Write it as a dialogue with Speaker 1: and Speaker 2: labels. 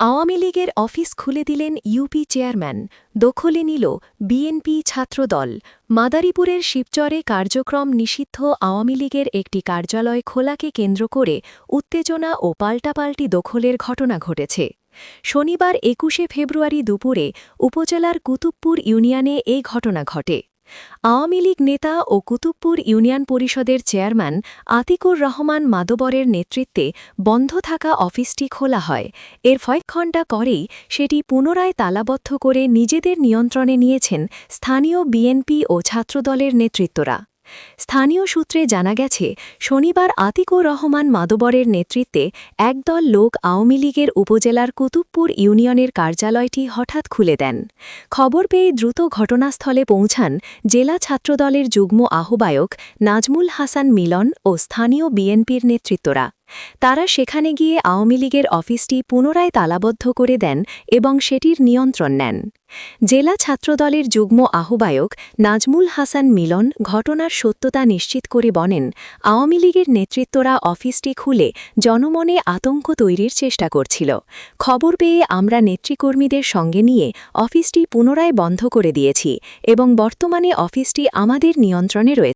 Speaker 1: আওয়ামী লীগের অফিস খুলে দিলেন ইউপি চেয়ারম্যান, দখলে নিল বিএনপি ছাত্রদল। মাদারীপুরের শিবচরে কার্যক্রম নিষিদ্ধ আওয়ামী লীগের একটি কার্যালয় খোলাকে কেন্দ্র করে উত্তেজনা ও পাল্টাপাল্টি দখলের ঘটনা ঘটেছে। শনিবার ২১শে ফেব্রুয়ারি দুপুরে উপজেলার কুতুবপুর ইউনিয়নে এই ঘটনা ঘটে। আওয়ামী লীগ নেতা ও কুতুবপুর ইউনিয়ন পরিষদের চেয়ারম্যান আতিকুর রহমান মাদবরের নেতৃত্বে বন্ধ থাকা অফিসটি খোলা হয়। এর কয়েক ঘণ্টা পরেই সেটি পুনরায় তালাবদ্ধ করে নিজেদের নিয়ন্ত্রণে নিয়েছেন স্থানীয় বিএনপি ও ছাত্রদলের নেতৃত্বরা। স্থানীয় সূত্রে জানা গেছে, শনিবার আতিকুর রহমান মাদবরের নেতৃত্বে একদল লোক আওয়ামী লীগের উপজেলার কুতুবপুর ইউনিয়নের কার্যালয়টি হঠাৎ খুলে দেন। খবর পেয়ে দ্রুত ঘটনাস্থলে পৌঁছান জেলা ছাত্রদলের যুগ্ম আহ্বায়ক নাজমুল হাসান মিলন ও স্থানীয় বিএনপির নেতৃত্বরা। তারা সেখানে গিয়ে আওয়ামী লীগের অফিসটি পুনরায় তালাবদ্ধ করে দেন এবং সেটির নিয়ন্ত্রণ নেন। জেলা ছাত্রদলের যুগ্ম আহ্বায়ক নাজমুল হাসান মিলন ঘটনার সত্যতা নিশ্চিত করে বলেন, আওয়ামী লীগের নেতৃত্বরা অফিসটি খুলে জনমনে আতঙ্ক তৈরির চেষ্টা করছিল। খবর পেয়ে আমরা নেতৃকর্মীদের সঙ্গে নিয়ে অফিসটি পুনরায় বন্ধ করে দিয়েছি এবং বর্তমানে অফিসটি আমাদের নিয়ন্ত্রণে রয়েছে।